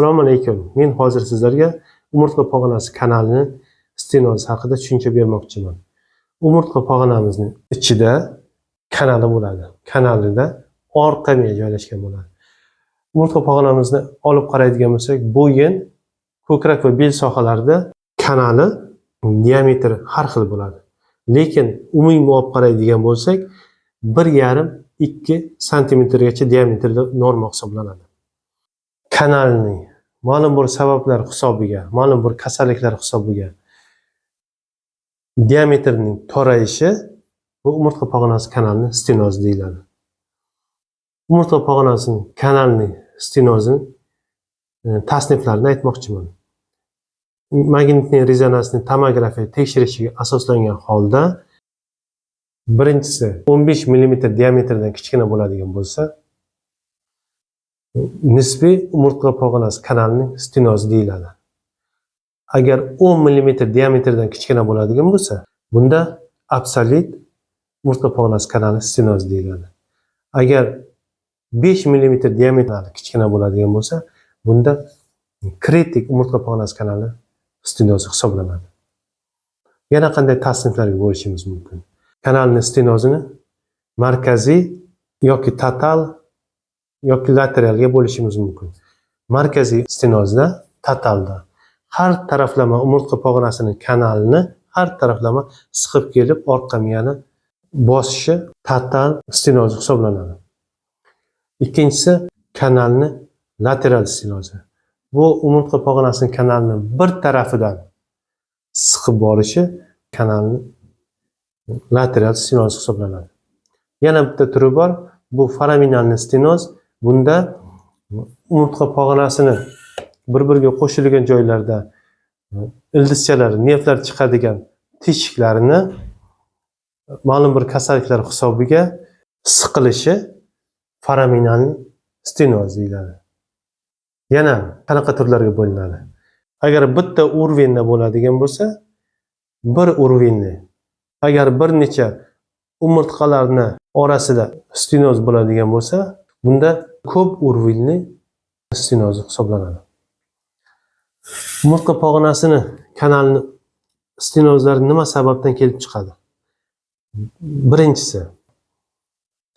Assalomu alaykum. Men hozir sizlarga umurtqa pog'onasi kanalining stenozi haqida tushuncha bermoqchiman. Umurtqa pog'onamizning ichida kanali bo'ladi. Kanalida orqa miya joylashgan bo'ladi. Umurtqa pog'onamizni olib qaraydigan bo'lsak, bo'yin, ko'krak va bel sohalarida kanali diametri har xil bo'ladi. Lekin umumiy olib qaraydigan bo'lsak, 1,5-2 santimetrgacha diametrda norma hisoblanadi. Kanalning ma'lum bir sabablar hisobiga, ma'lum bir kasalliklar hisobiga diametrining to'rayishi bu umurtqa pog'onasi kanalining stenozi deyiladi. Umurtqa pog'onasining kanalining stenozining tasniflarini aytmoqchiman. Magnitniy rezonansniy tomografiya tekshirishiga asoslangan holda birinchisi 15 mm diametrdan kichkina bo'ladigan bo'lsa, nisbiy umurtqa pog'onasi kanalining stenozi deyiladi. Agar 10 mm diametrdan kichkina bo'ladigan bo'lsa, bunda absolyut umurtqa pog'onasi kanali stenozi deyiladi. Agar 5 mm diametrdan kichkina bo'ladigan bo'lsa, bunda kritik umurtqa pog'onasi kanali stenozi hisoblanadi. Yana qanday tasniflarga bo'lishimiz mumkin? Kanalning stenozini markaziy yoki total yoki lateralga bo'lishimiz mumkin. Markaziy stenozda, totalda har taraflama umurtqa pog'onasining kanalini har taraflama siqib kelib orqa miyani bosishi total stenoz hisoblanadi. Ikkinchisi kanalni lateral stenozi. Bu umurtqa pog'onasining kanalining bir tarafidan siqib borishi kanalni lateral stenoz hisoblanadi. Yana bitta turi bor, bu foraminalniy stenoz. Bunda umurtqa pog'onasini bir-biriga qo'shilgan joylarda ildizchalar, nervlar chiqadigan teshiklarini ma'lum bir kasalliklar hisobiga siqilishi foraminalniy stenoz deyiladi. Yana qanaqa turlarga bo'linadi? Agar bitta urvenda bo'ladigan bo'lsa, bir urvenli. Agar bir necha umurtqalarni orasida stenoz bo'ladigan bo'lsa, bunda ko'p urvenli stenoz hisoblanadi. Umurtqa pog'onasini kanalining stenozlari nima sababdan kelib chiqadi? Birinchisi,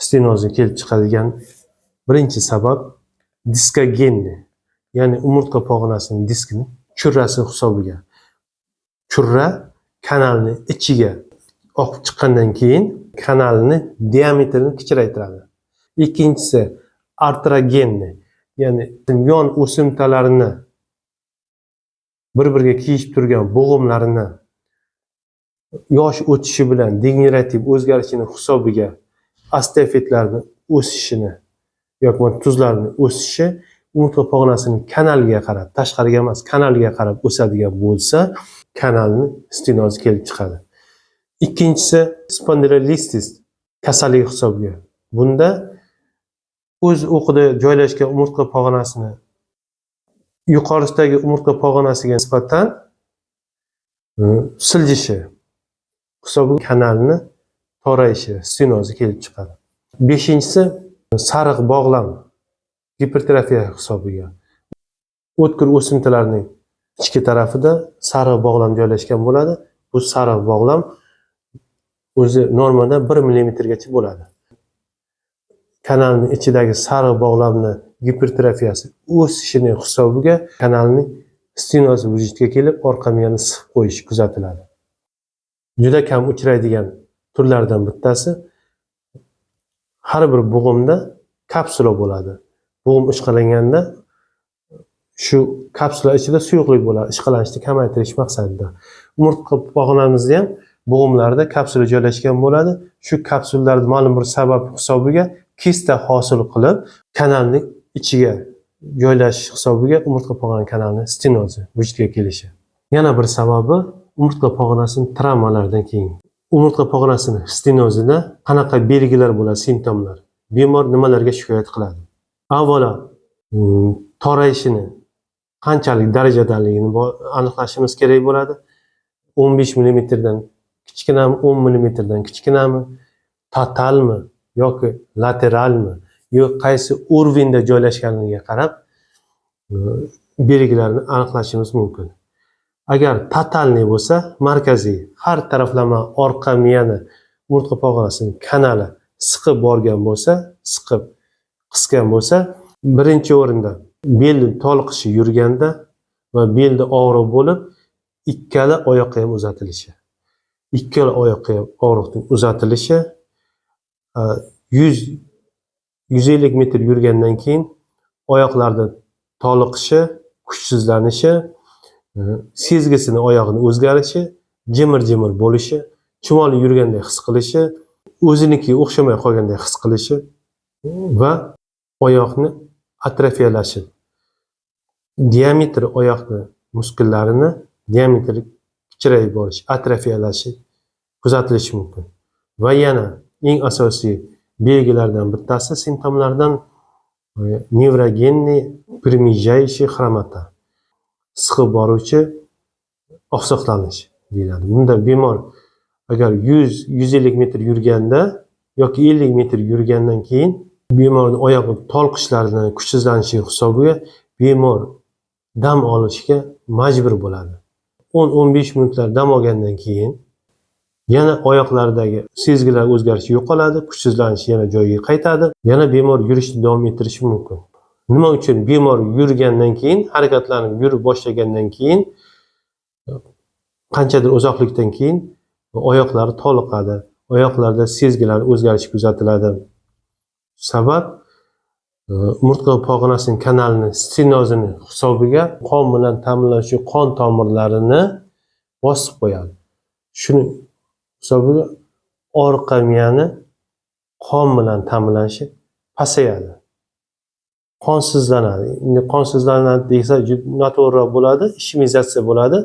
stenozi kelib chiqadigan birinchi sabab diskogenniy, ya'ni umurtqa pog'onasining diskining churrasi hisobiga. Churra kanalning ichiga oqib chiqqandan keyin kanalni diametrini kichraytiradi. Ikkinchisi artrogenniy, ya'ni yon o'simtalarini bir-biriga kiyishib turgan bo'g'imlarini yosh o'tishi bilan degenerativ o'zgarishini hisobiga osteofitlarni o'sishini yoki tuzlarni o'sishi umurtqa pog'onasining kanaliga qarab, tashqariga emas, kanaliga qarab o'sadigan bo'lsa, kanalning stenozi kelib chiqadi. Ikkinchisi spondilolistis kasalligi hisobiga. Bunda o'z o'qida joylashgan umurtqa pog'onasini yuqorisidagi umurtqa pog'onasiga nisbatan siljishi hisobiga kanalni to'rayishi, stenozi kelib chiqadi. Beshinchisi sariq bog'lam gipertrofiya hisobiga. O'tkir o'simtalarning ichki tarafida sariq bog'lam joylashgan bo'ladi. Bu sariq bog'lam o'zi normada 1 mm gacha bo'ladi. Kanalning ichidagi sariq bog'lamni gipertrofiyasi o'sishini hisobiga kanalning stenozi vujudga kelib orqa miyani siqib qo'yishi kuzatiladi. Juda kam uchraydigan turlardan bittasi, har bir bo'g'imda kapsula bo'ladi. Bo'g'im ishqalanganda shu kapsula ichida suyuqlik bo'ladi, ishqalanishni kamaytirish maqsadida. Umurtqa pog'onamizda ham bo'g'imlarda kapsula joylashgan bo'ladi. Shu kapsulalarning ma'lum bir sabab hisobiga kista hosil qilib, kanalning ichiga joylashish hisobiga umurtqa pog'onasi kanalining stenozi vujudga kelishi. Yana bir sababi umurtqa pog'onasining travmalaridan keyin. Umurtqa pog'onasining stenozida qanaqa belgilar bo'ladi, simptomlar? Bemor nimalarga shikoyat qiladi? Avvalo, to'rayishini qanchalik darajadaligini aniqlashimiz kerak bo'ladi. 15 mm dan kichkinami, 10 mm dan kichkinami, totalmi yoki lateralmi, yoki qaysi urvenda joylashganligiga qarab belgilarini aniqlashimiz mumkin. Agar totalniy bo'lsa, markaziy har taraflama orqa miyani umurtqa pog'onasining kanali siqib borgan bo'lsa, siqib qisgan bo'lsa, birinchi o'rinda belni toliqishi yurganda va belda og'riq bo'lib, ikkala oyoqqa ham uzatilishi. Ikkala oyoqqa ham og'riqning uzatilishi 100-150 metr yurgandan keyin oyoqlarda toliqishi, kuchsizlanishi, sezgisini oyog'ini o'zgarishi, jimir-jimir bo'lishi, chumoli yurganday his qilishi, o'zinikiga o'xshamay qolganday his qilishi va oyoqni atrofiyalashi. Diametri oyoqni muskullarini diametri kichrayib borishi, atrofiyalashi kuzatilishi mumkin. Va yana eng asosiy belgilardan bittasi simptomlardan nevrogenniy примижающий хромота. Siqib boruvchi oqsoqlanish deyiladi. Bunda bemor agar 100-150 metr yurganda yoki 50 metr yurgandan keyin bemorning oyog'i tolqishlaridan kuchsizlanishi hisobiga bemor dam olishga majbur bo'ladi. 10-15 minutlar dam olgandan keyin yana oyoqlaridagi sezgilar o'zgarishi yo'qoladi, kuchsizlanish yana joyiga qaytadi, yana bemor yurishni davom ettirishi mumkin. Nima uchun? Bemor yurgandan keyin, harakatlanib yurib boshlagandan keyin qanchadir uzoqlikdan keyin oyoqlari toliqadi, oyoqlarda sezgilar o'zgarishi kuzatiladi. Sabab umurtqa pog'onasining kanalining stenozini hisobiga qon bilan ta'minlovchi qon tomirlarini bosib qo'yadi. Shuning hisobiga orqa miyani qon bilan ta'minlashi pasayadi. Qonsizlanadi. Endi qonsizlanadi desa noto'g'ri bo'ladi, ishemizatsiya bo'ladi.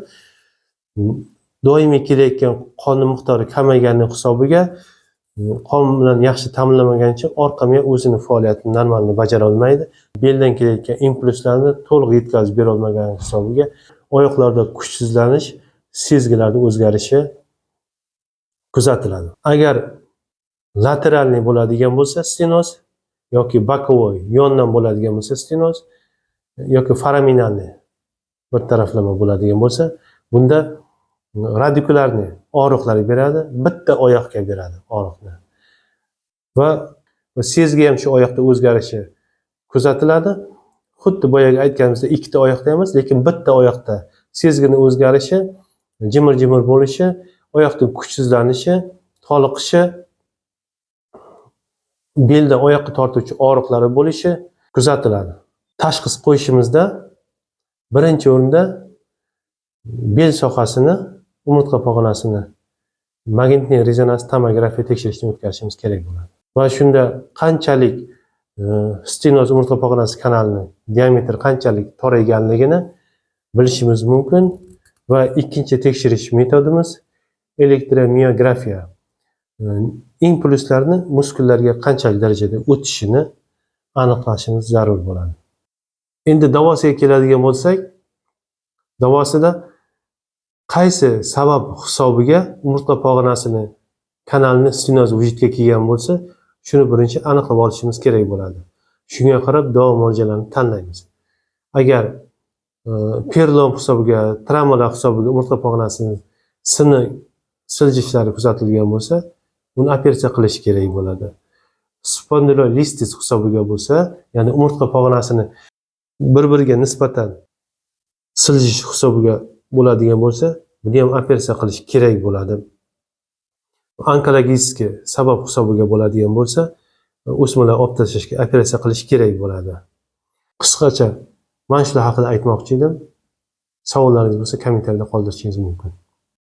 Doimiy kelayotgan qonning miqdori kamaygani hisobiga qon bilan yaxshi ta'minlamagancha orqa miya o'zini faoliyatini normalni bajara olmaydi. Beldan kelayotgan impulslarni to'liq yetkazib bera olmagani hisobiga oyoqlarda kuchsizlanish, sezgilarning o'zgarishi kuzatiladi. Agar lateralniy bo'ladigan bo'lsa stenoz yoki bokovoy yondan bo'ladigan bo'lsa stenoz yoki foraminalniy bir taraflama bo'ladigan bo'lsa, bunda radikularniy og'riqlar beradi, bitta oyoqga beradi og'riqni. Va sezgi ham shu oyoqda o'zgarishi kuzatiladi. Xuddi boyaga aytganimizdek, ikkita oyoqda emas, lekin bitta oyoqda sezgini o'zgarishi, jimir-jimir bo'lishi, oyoqning kuchsizlanishi, toliqishi, belda oyoqqa tortuvchi og'riqlari bo'lishi kuzatiladi. Tashxis qo'yishimizda birinchi o'rinda bel sohasini, umurtqa pog'onasini magnitniy rezonans tomografiya tekshirishdan o'tkazishimiz kerak bo'ladi. Va shunda qanchalik stenoz umurtqa pog'onasi kanalining diametri qanchalik torayganligini bilishimiz mumkin. Va ikkinchi tekshirish metodimiz elektromiografiya. Impulslarni muskullarga qanchalik darajada o'tishini aniqlashimiz zarur bo'ladi. Endi davosiga keladigan bo'lsak, davosida qaysi sabab hisobiga umurtqa pog'onasini kanalini stenoz vujudga kelgan bo'lsa, shuni birinchi aniqlab olishimiz kerak bo'ladi. Shunga qarab davo mo'ljalarini tanlaymiz. Agar perlom hisobiga, travmalar hisobiga umurtqa pog'onasining siljishlari kuzatilgan bo'lsa, uni operatsiya qilish kerak bo'ladi. Spondilolistis hisobiga bo'lsa, ya'ni umurtqa pog'onasini bir-biriga nisbatan siljish hisobiga bo'ladigan bo'lsa, buni ham operatsiya qilish kerak bo'ladi. Onkologik sabab hisobiga bo'ladigan bo'lsa, o'smalar olib tashlashga operatsiya qilish kerak bo'ladi. Qisqacha mana shular haqida aytmoqchi edim. Savollaringiz bo'lsa kommentariyada qoldirishingiz mumkin.